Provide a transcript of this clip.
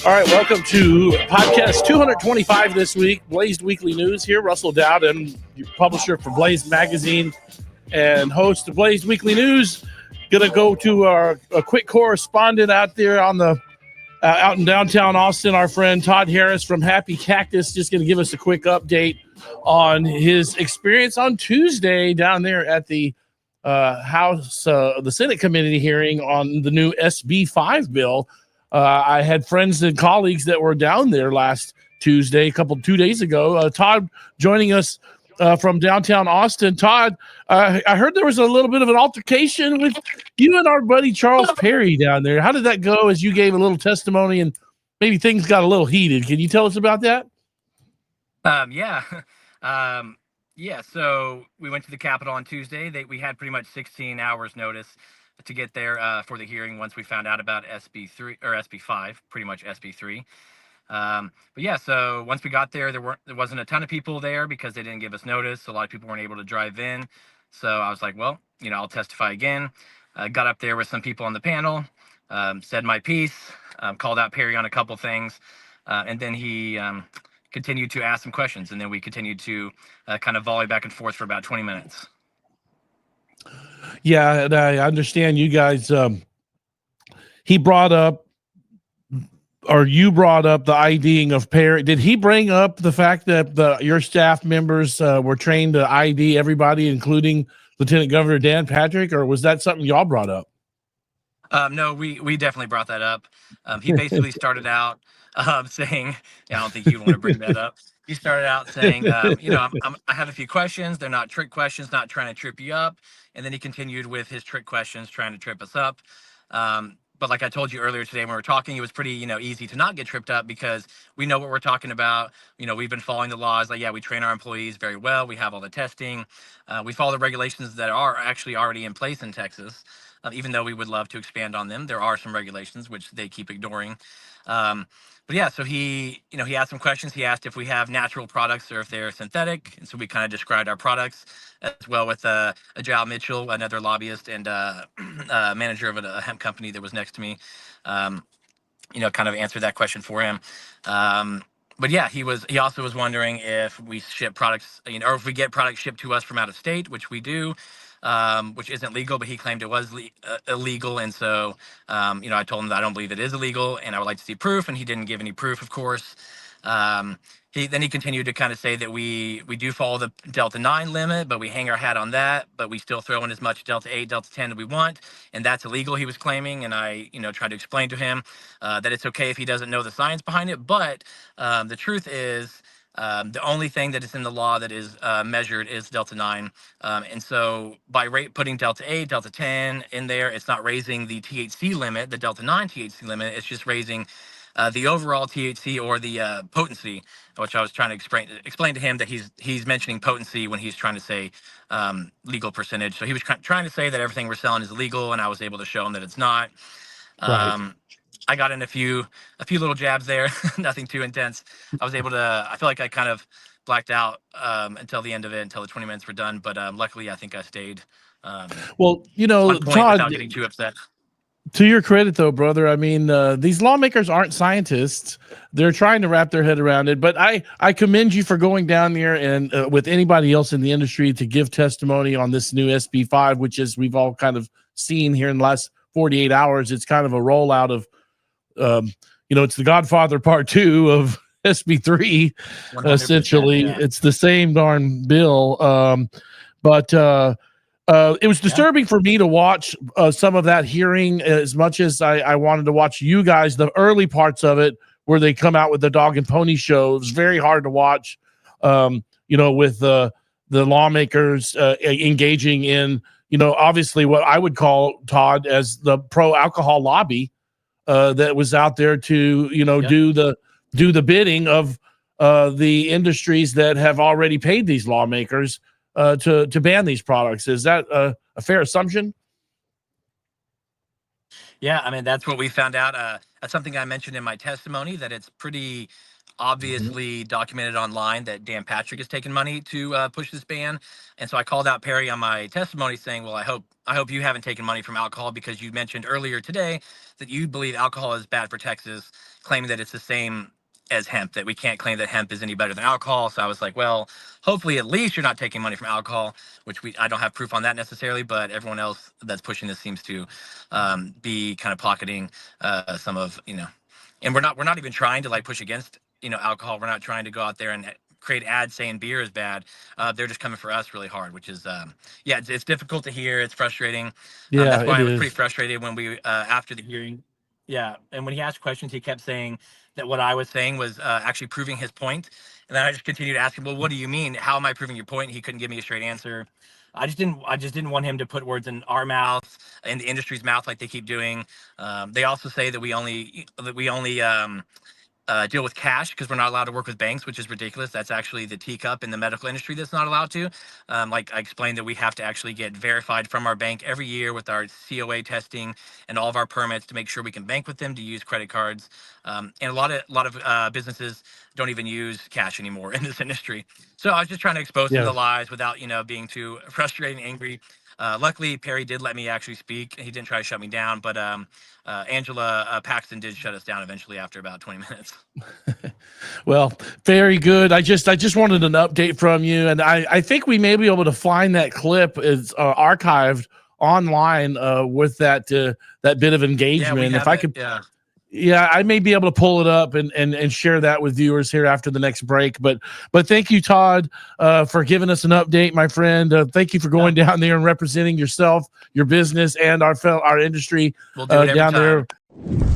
All right, welcome to podcast 225 this week, Blazed Weekly News here. Russell Dowden, publisher for Blazed Magazine and host of Blazed Weekly News. Going to go to a quick correspondent out there on the out in downtown Austin, our friend Todd Harris from Happy Cactus, just going to give us a quick update on his experience on Tuesday down there at the House, the Senate committee hearing on the new SB 5 bill. I had friends and colleagues that were down there last Tuesday, 2 days ago. Todd joining us from downtown Austin. Todd, I heard there was a little bit of an altercation with you and our buddy Charles Perry down there. How did that go as you gave a little testimony and maybe things got a little heated? Can you tell us about that? Yeah. So we went to the Capitol on Tuesday. We had pretty much 16 hours notice to get there for the hearing once we found out about SB3 or SB5, pretty much SB3. But yeah, so once we got there, there wasn't a ton of people there because they didn't give us notice. So a lot of people weren't able to drive in. So I was like, well, I'll testify again. Got up there with some people on the panel, said my piece, called out Perry on a couple things, and then he continued to ask some questions, and then we continued to kind of volley back and forth for about 20 minutes. Yeah, and I understand you guys. He brought up, or you brought up the IDing of Perry. Did he bring up the fact that your staff members were trained to ID everybody, including Lieutenant Governor Dan Patrick, or was that something y'all brought up? No, we definitely brought that up. He basically started out saying, I don't think you'd want to bring that up. He started out saying, I have a few questions. They're not trick questions, not trying to trip you up. And then he continued with his trick questions, trying to trip us up. But like I told you earlier today when we were talking, it was pretty, easy to not get tripped up because we know what we're talking about. We've been following the laws. Like, yeah, we train our employees very well. We have all the testing. We follow the regulations that are actually already in place in Texas. Even though we would love to expand on them, there are some regulations which they keep ignoring. But yeah, so he asked some questions. He asked if we have natural products or if they're synthetic. And so we kind of described our products as well with Ajal Mitchell, another lobbyist and manager of a hemp company that was next to me, kind of answered that question for him. But yeah, he also was wondering if we ship products, or if we get products shipped to us from out of state, which we do. Which isn't legal, but he claimed it was illegal. And so, I told him that I don't believe it is illegal and I would like to see proof. And he didn't give any proof, of course. He continued to kind of say that we do follow the Delta 9 limit, but we hang our hat on that, but we still throw in as much Delta 8, Delta 10 that we want. And that's illegal, he was claiming. And I, tried to explain to him that it's okay if he doesn't know the science behind it. But the truth is, the only thing that is in the law that is measured is Delta 9. And so by putting Delta 8, Delta 10 in there, it's not raising the THC limit, the Delta 9 THC limit. It's just raising the overall THC or the potency, which I was trying to explain to him that he's mentioning potency when he's trying to say legal percentage. So he was trying to say that everything we're selling is illegal, and I was able to show him that it's not. Right. I got in a few little jabs there, nothing too intense. I feel like I kind of blacked out until the end of it, until the 20 minutes were done. But luckily, I think I stayed Well, on point Todd, without getting too upset. to your credit, though, brother, I mean, these lawmakers aren't scientists. They're trying to wrap their head around it. But I commend you for going down there and with anybody else in the industry to give testimony on this new SB 5, which is we've all kind of seen here in the last 48 hours. It's kind of a rollout of, it's the Godfather Part 2 of SB 3. Essentially, yeah. It's the same darn bill. But it was disturbing for me to watch some of that hearing as much as I wanted to watch you guys, the early parts of it where they come out with the dog and pony show. It was very hard to watch, with the lawmakers engaging in, obviously what I would call, Todd, as the pro-alcohol lobby that was out there to, do the bidding of the industries that have already paid these lawmakers to ban these products. Is that a fair assumption? Yeah, I mean, that's what we found out. That's something I mentioned in my testimony, that it's pretty obviously documented online that Dan Patrick has taken money to push this ban. And so I called out Perry on my testimony saying, well, I hope you haven't taken money from alcohol, because you mentioned earlier today that you believe alcohol is bad for Texas, claiming that it's the same as hemp, that we can't claim that hemp is any better than alcohol. So I was like, well, hopefully at least you're not taking money from alcohol, which I don't have proof on that necessarily, but everyone else that's pushing this seems to be kind of pocketing some of, and we're not even trying to like push against, alcohol. We're not trying to go out there and create ads saying beer is bad. They're just coming for us really hard, which is, yeah, it's difficult to hear. It's frustrating. Yeah, That's why it I was pretty is. frustrated when we, after the hearing. Yeah. And when he asked questions, he kept saying that what I was saying was actually proving his point. And then I just continued to ask him, well, what do you mean? How am I proving your point? He couldn't give me a straight answer. I just didn't want him to put words in our mouth, in the industry's mouth, like they keep doing. They also say that we only deal with cash because we're not allowed to work with banks, which is ridiculous. That's actually the teacup in the medical industry that's not allowed to. Like I explained, that we have to actually get verified from our bank every year with our COA testing and all of our permits to make sure we can bank with them to use credit cards. And a lot of businesses don't even use cash anymore in this industry. So I was just trying to expose some of Yeah. the lies without, being too frustrated and angry. Luckily, Perry did let me actually speak. He didn't try to shut me down, but Angela Paxton did shut us down eventually after about 20 minutes. Well, very good. I just wanted an update from you, and I think we may be able to find that clip is archived online with that bit of engagement. If I could, yeah, I may be able to pull it up and share that with viewers here after the next break. But thank you, Todd, for giving us an update, my friend. Thank you for going down there and representing yourself, your business, and our industry We'll do it every down time. there.